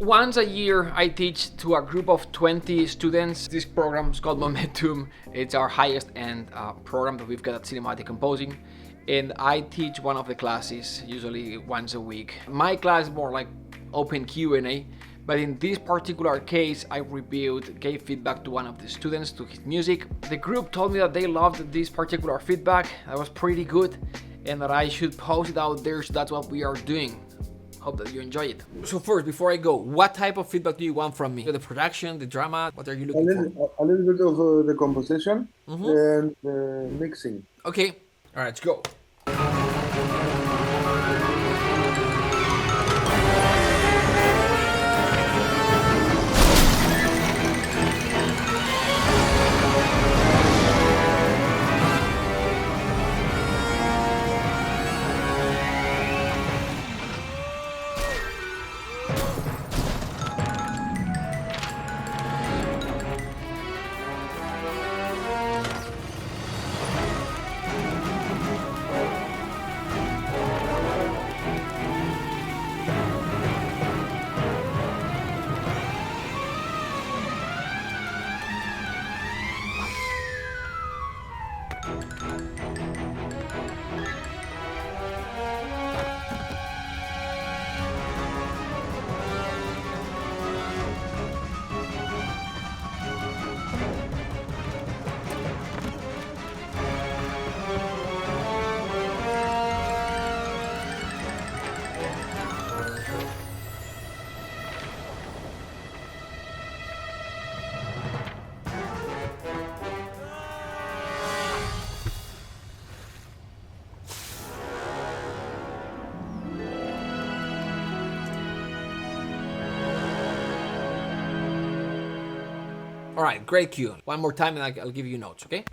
Once a year, I teach to a group of 20 students. This program is called Momentum. It's our highest end program that we've got at Cinematic Composing. And I teach one of the classes, usually once a week. My class is more like open Q&A, but in this particular case, I gave feedback to one of the students to his music. The group told me that they loved this particular feedback. That was pretty good, and that I should post it out there, so that's what we are doing. Hope that you enjoy it. So first, before I go, what type of feedback do you want from me? The production, the drama, what are you looking for? A little bit of the composition and the mixing. Okay, all right, let's go. All right, great cue. One more time and I'll give you notes, okay?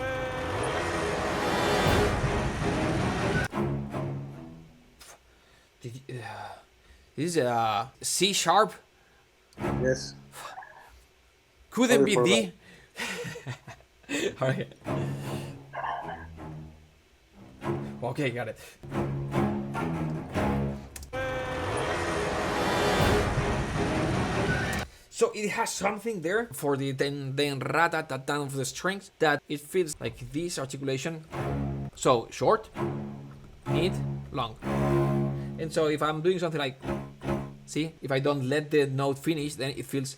This is a C sharp? Yes. Couldn't be D. All right. Okay, got it. So it has something there for the then ra-ta-ta-ta of the strings that it feels like this articulation. So short, mid, long. And so if I'm doing something like, see, if I don't let the note finish, then it feels,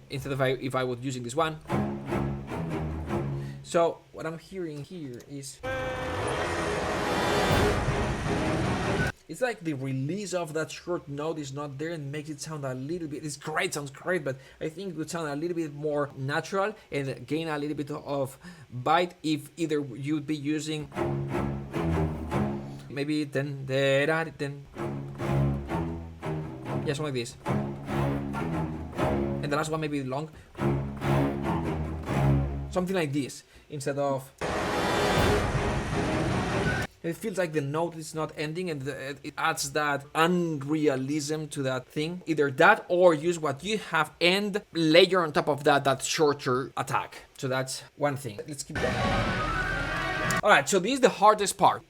instead of if I was using this one. So what I'm hearing here is, it's like the release of that short note is not there and makes it sound a little bit, it's great, sounds great, but I think it would sound a little bit more natural and gain a little bit of bite if either you'd be using maybe then, yeah, something like this. And the last one maybe long. Something like this, instead of... It feels like the note is not ending, and it adds that unrealism to that thing. Either that or use what you have and layer on top of that shorter attack. So that's one thing. Let's keep going. Alright, so this is the hardest part.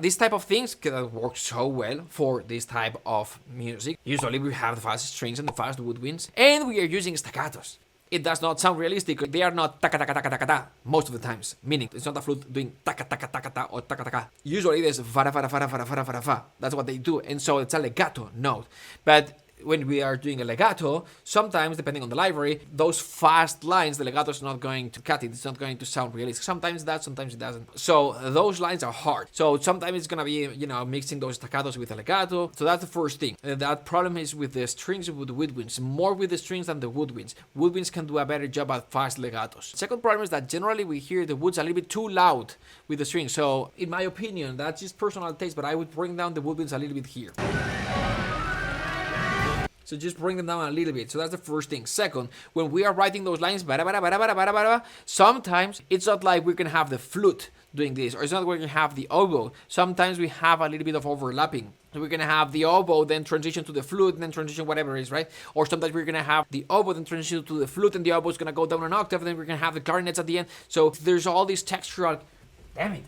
This type of things can work so well for this type of music. Usually we have the fast strings and the fast woodwinds, and we are using staccatos. It does not sound realistic. They are not taka taka taka taka ta most of the times. Meaning, it's not a flute doing taka taka taka ta or taka taka. Usually, there's vara vara vara vara vara vara va. That's what they do, and so it's a legato note. But when we are doing a legato, sometimes, depending on the library, those fast lines, the legato is not going to cut it. It's not going to sound realistic. Sometimes it does, sometimes it doesn't. So those lines are hard. So sometimes it's gonna be, mixing those staccatos with a legato. So that's the first thing. That problem is with the strings with the woodwinds. More with the strings than the woodwinds. Woodwinds can do a better job at fast legatos. Second problem is that generally we hear the woods a little bit too loud with the strings. So in my opinion, that's just personal taste, but I would bring down the woodwinds a little bit here. So just bring them down a little bit. So that's the first thing. Second, when we are writing those lines, sometimes it's not like we're going to have the flute doing this, or it's not going to have the oboe. Sometimes we have a little bit of overlapping. So we're going to have the oboe, then transition to the flute, and then transition whatever it is, right? Or sometimes we're going to have the oboe, then transition to the flute, and the oboe is going to go down an octave, and then we're going to have the clarinets at the end. So there's all these textural... Damn it.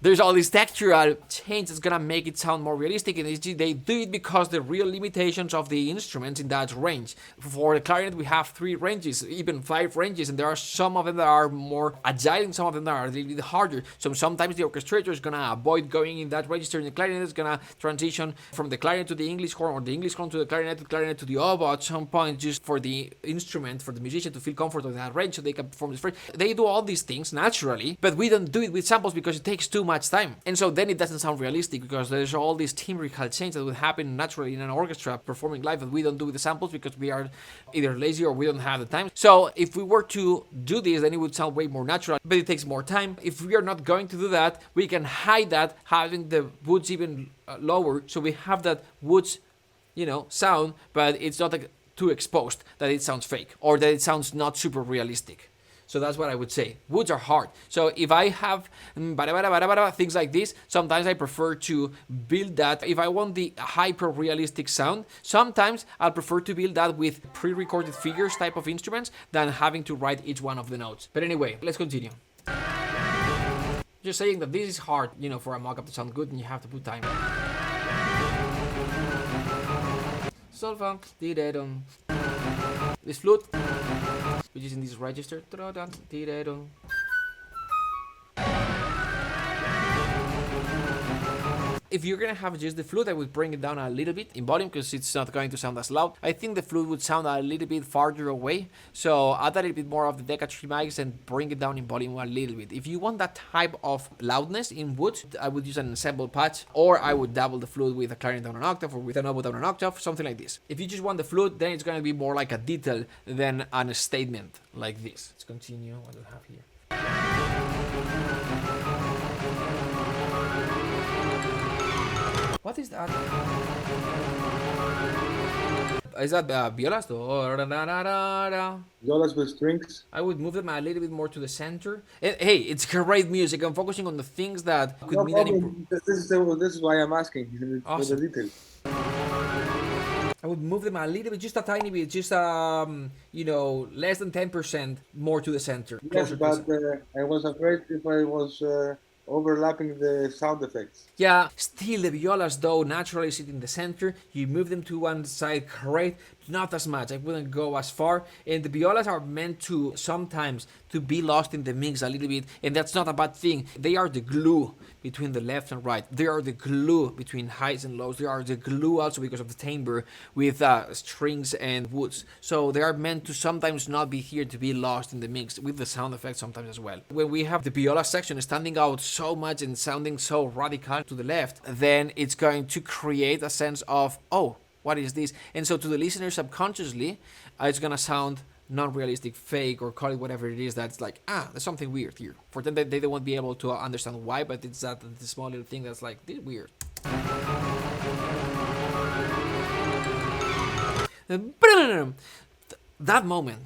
there's all this textural change that's gonna make it sound more realistic, and they do it because the real limitations of the instruments in that range. For the clarinet, we have 3 ranges, even 5 ranges, and there are some of them that are more agile and some of them that are a little bit harder. So sometimes the orchestrator is gonna avoid going in that register, and the clarinet is gonna transition from the clarinet to the English horn, or the English horn to the clarinet to the oboe at some point, just for the instrument, for the musician to feel comfortable in that range so they can perform this phrase. They do all these things naturally, but we don't do it with samples because it takes too much time. And so then it doesn't sound realistic, because there's all these timbrical change that would happen naturally in an orchestra performing live that we don't do with the samples because we are either lazy or we don't have the time. So if we were to do this, then it would sound way more natural, but it takes more time. If we are not going to do that, we can hide that, having the woods even lower, so we have that woods, sound, but it's not like too exposed that it sounds fake or that it sounds not super realistic. So that's what I would say. Woods are hard. So if I have things like this, sometimes I prefer to build that. If I want the hyper-realistic sound, sometimes I'll prefer to build that with pre-recorded figures type of instruments than having to write each one of the notes. But anyway, let's continue. Just saying that this is hard, for a mock-up to sound good, and you have to put time. Solfa, di-da-dum. This flute, which is in this register. If you're gonna have just the flute, I would bring it down a little bit in volume because it's not going to sound as loud. I think the flute would sound a little bit farther away, so add a little bit more of the Decca 3 mics and bring it down in volume a little bit. If you want that type of loudness in wood, I would use an ensemble patch, or I would double the flute with a clarinet down an octave or with an oboe down an octave, something like this. If you just want the flute, then it's gonna be more like a detail than a statement like this. Let's continue. What do we have here? What is that? Is that violas? Violas with strings. I would move them a little bit more to the center. And, hey, it's great music. I'm focusing on the things that could mean an improvement. This is why I'm asking. Awesome. For the detail. I would move them a little bit, just a tiny bit, just less than 10% more to the center. Yes, but I was afraid if I was overlapping the sound effects. Yeah, still the violas though naturally sit in the center. You move them to one side, great, not as much. I wouldn't go as far. And the violas are meant to sometimes to be lost in the mix a little bit, and that's not a bad thing. They are the glue between the left and right. They are the glue between highs and lows. They are the glue also because of the timbre with strings and woods. So they are meant to sometimes not be here, to be lost in the mix with the sound effects sometimes as well. When we have the viola section standing out so much and sounding so radical to the left, then it's going to create a sense of, oh, what is this? And so to the listener subconsciously, it's gonna sound non-realistic, fake, or call it whatever it is. That's like, there's something weird here. For them, they won't be able to understand why, but it's that the small little thing that's like, this is weird. That moment,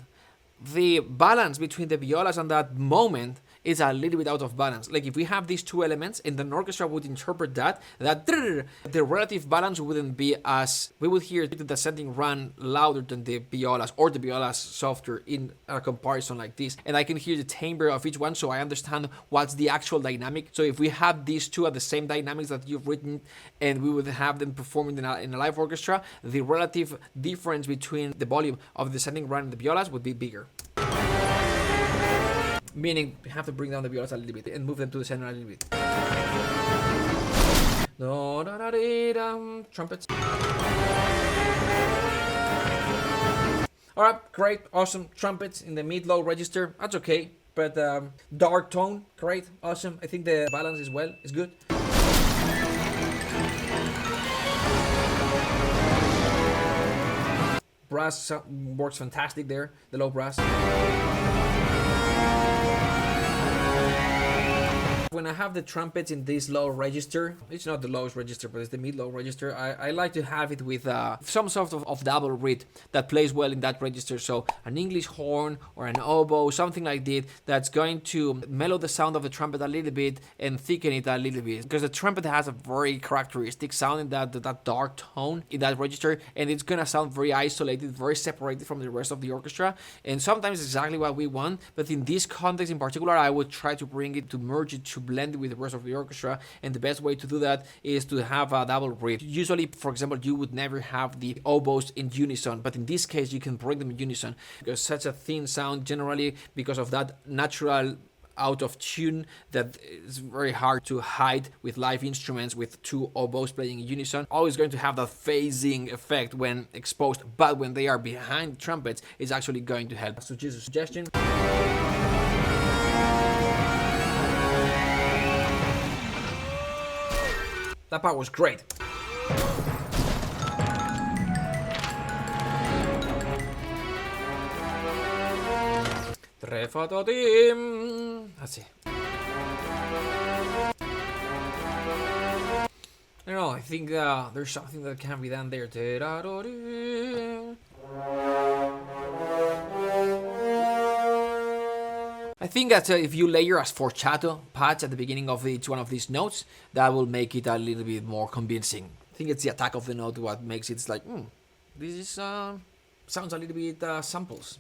the balance between the violas and that moment is a little bit out of balance. Like if we have these two elements and the orchestra would interpret that the relative balance wouldn't be as, we would hear the descending run louder than the violas, or the violas softer in a comparison like this. And I can hear the timbre of each one, so I understand what's the actual dynamic. So if we have these two at the same dynamics that you've written and we would have them performing in a live orchestra, the relative difference between the volume of the descending run and the violas would be bigger. Meaning we have to bring down the violas a little bit and move them to the center a little bit. Trumpets. Alright, great, awesome. Trumpets in the mid-low register, that's okay. But dark tone, great, awesome. I think the balance is good. Brass works fantastic there, the low brass. When I have the trumpets in this low register, it's not the lowest register, but it's the mid-low register, I like to have it with some sort of double reed that plays well in that register. So an English horn or an oboe, something like that, that's going to mellow the sound of the trumpet a little bit and thicken it a little bit. Because the trumpet has a very characteristic sound in that dark tone in that register, and it's gonna sound very isolated, very separated from the rest of the orchestra. And sometimes exactly what we want, but in this context in particular, I would try to bring it to merge it to blend it with the rest of the orchestra, and the best way to do that is to have a double riff. Usually, for example, you would never have the oboes in unison, but in this case you can bring them in unison, because such a thin sound generally, because of that natural out of tune, that is very hard to hide with live instruments with two oboes playing in unison. Always going to have that phasing effect when exposed, but when they are behind trumpets, it's actually going to help. So just a suggestion. That part was great. Let's see. I don't know, I think there's something that can be done there. I think that if you layer a sforzato patch at the beginning of each one of these notes, that will make it a little bit more convincing. I think it's the attack of the note what makes it like, this is sounds a little bit samples.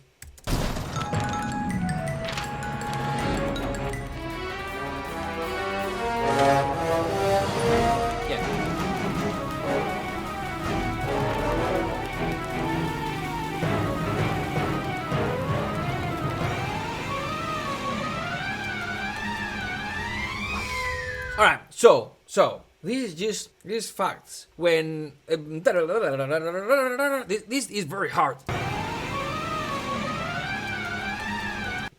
All right, so this is facts. When this is very hard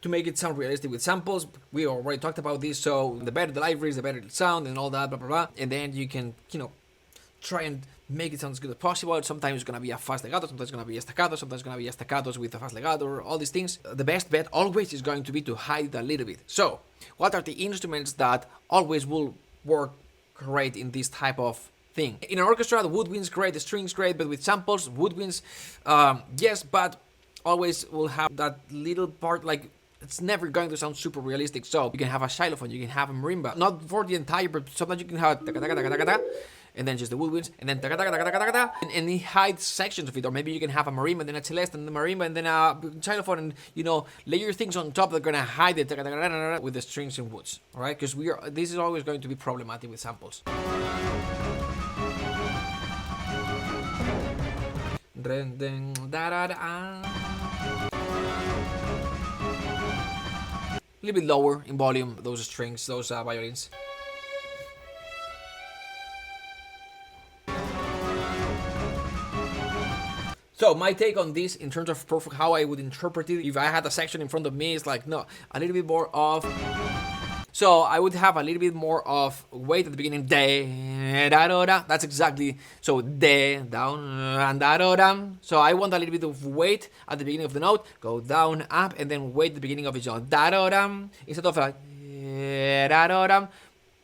to make it sound realistic with samples. We already talked about this. So the better the libraries, the better the sound and all that, blah blah blah. And then you can try and make it sound as good as possible. Sometimes it's gonna be a fast legato, sometimes it's gonna be a staccato, sometimes it's gonna be a staccatos with a fast legato, all these things. The best bet always is going to be to hide a little bit. So, what are the instruments that always will work great in this type of thing? In an orchestra, the woodwind's great, the string's great, but with samples, woodwinds, yes, but always will have that little part, like, it's never going to sound super realistic. So you can have a xylophone, you can have a marimba, not for the entire, but sometimes you can have and then just the woodwinds, and then and he hides sections of it, or maybe you can have a marimba, and then a celeste, and the marimba, and then a xylophone, and layer things on top that are gonna hide it with the strings and woods. All right, because this is always going to be problematic with samples. A little bit lower in volume, those strings, those violins. So my take on this in terms of perfect, how I would interpret it, if I had a section in front of me, is like, no, a little bit more of... So I would have a little bit more of weight at the beginning, de, da, da, da. That's exactly, so de, down, and da, da, da. So I want a little bit of weight at the beginning of the note, go down, up, and then weight at the beginning of each note, da, da, da, instead of like, da, da, da.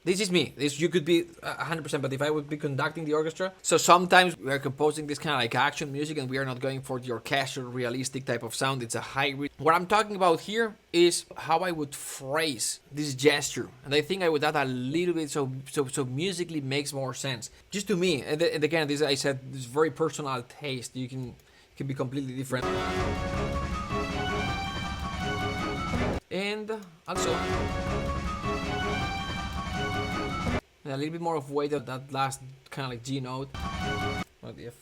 This is me. You could be 100%, but if I would be conducting the orchestra, so sometimes we are composing this kind of like action music, and we are not going for the orchestral, realistic type of sound. It's a hybrid. What I'm talking about here is how I would phrase this gesture, and I think I would add a little bit so musically makes more sense, just to me. And again, this I said, this very personal taste. You can be completely different, and also. A little bit more of weight at that last kind of like G note, or the F,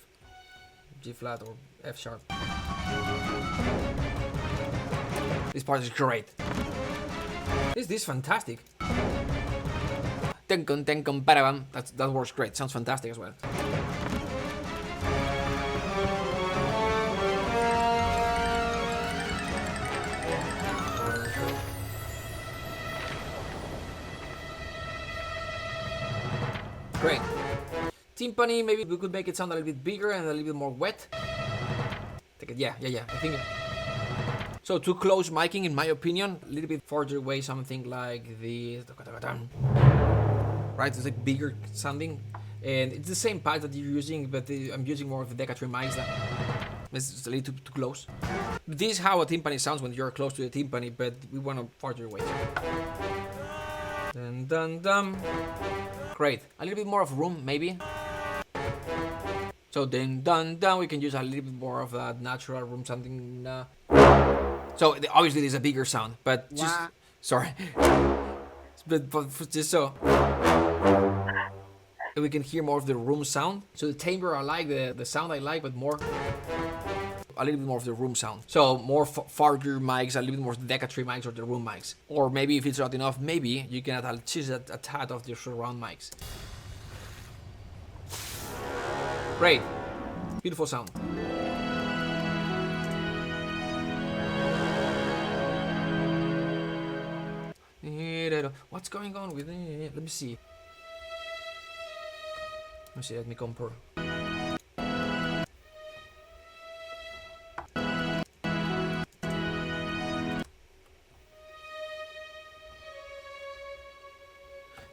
G flat or F sharp. This part is great. This is fantastic. That works great. Sounds fantastic as well. Great. Timpani, maybe we could make it sound a little bit bigger and a little bit more wet. Yeah. I think so. Too close miking, in my opinion. A little bit further away, something like this. Right, it's like bigger sounding, and it's the same patch that you're using, but I'm using more of the Decatrin mics. It's just a little too close. This is how a timpani sounds when you're close to the timpani, but we want to further away. Dun dun dun. Great. A little bit more of room, maybe. So then, dun dun, we can use a little bit more of that natural room, something. So obviously, there's a bigger sound, but just sorry. but just so we can hear more of the room sound. So the timbre I like, the sound I like, but more a little bit more of the room sound. So more farther mics, a little bit more Deca 3 mics or the room mics. Or maybe if it's not enough, maybe you can add just a tad of the surround mics. Great. Beautiful sound. What's going on with it? Let me see. Let me compare.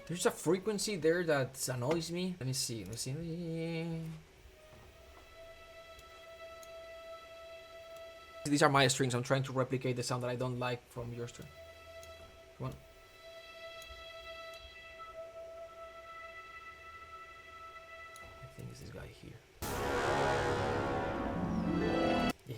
There's a frequency there that annoys me. Let me see. These are my strings. I'm trying to replicate the sound that I don't like from your string. Come on. I think it's this guy here. Yeah.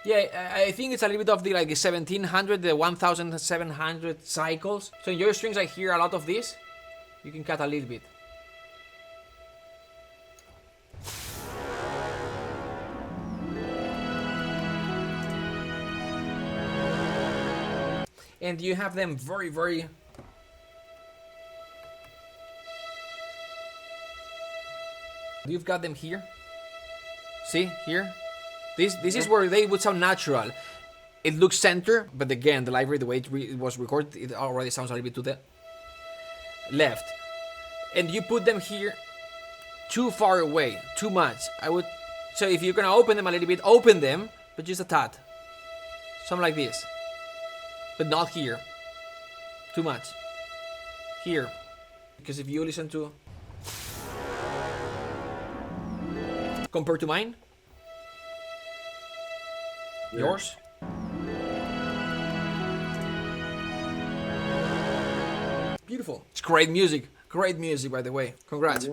Yeah, I think it's a little bit of the 1700, the 1700 cycles. So in your strings I hear a lot of this. You can cut a little bit. And you have them very, very... You've got them here. See, here? This is where they would sound natural. It looks center, but again, the library, the way it was recorded, it already sounds a little bit to the left. And you put them here too far away, too much. So if you're gonna open them a little bit, open them, but just a tad. Something like this. But not here. Too much. Here. Because if you listen to... Compared to mine? Yeah. Yours? Beautiful. It's great music. Great music, by the way. Congrats.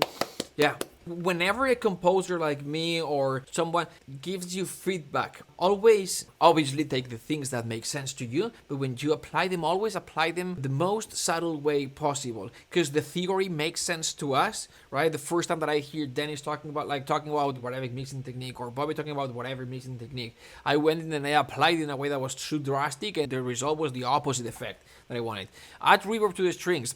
Yeah. Whenever a composer like me or someone gives you feedback, always obviously take the things that make sense to you, but when you apply them, always apply them the most subtle way possible, because the theory makes sense to us, right? The first time that I hear Dennis talking about whatever mixing technique, or Bobby talking about whatever mixing technique, I went in and I applied it in a way that was too drastic, and the result was the opposite effect that I wanted. Add reverb to the strings,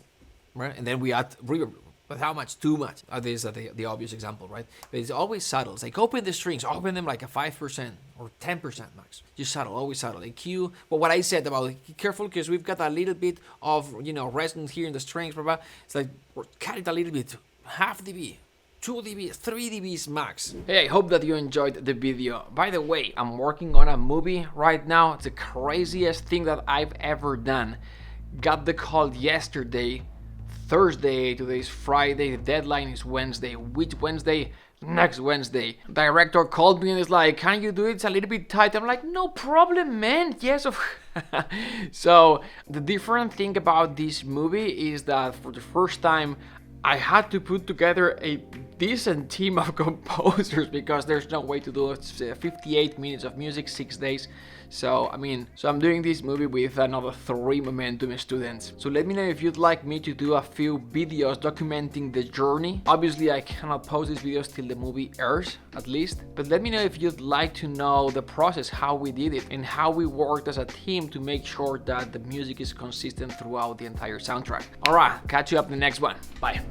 right? And then we add reverb. But how much? Too much. This is the obvious example, right? But it's always subtle. It's like open the strings, open them like a 5% or 10% max. Just subtle, always subtle. EQ. But what I said about careful, because we've got a little bit of resonance here in the strings, blah, blah. It's like cut it a little bit, half dB, 2 dB, 3 dBs max. Hey, I hope that you enjoyed the video. By the way, I'm working on a movie right now. It's the craziest thing that I've ever done. Got the call yesterday. Thursday, today's Friday, the deadline is Wednesday. Which Wednesday? Next Wednesday. Director called me and is like, can you do it? It's a little bit tight. I'm like, no problem, man. Yes. So the different thing about this movie is that for the first time, I had to put together a decent team of composers, because there's no way to do it. 58 minutes of music, 6 days. So I'm doing this movie with another 3 Momentum students. So let me know if you'd like me to do a few videos documenting the journey. Obviously, I cannot post these videos till the movie airs, at least. But let me know if you'd like to know the process, how we did it, and how we worked as a team to make sure that the music is consistent throughout the entire soundtrack. Alright, catch you up in the next one. Bye.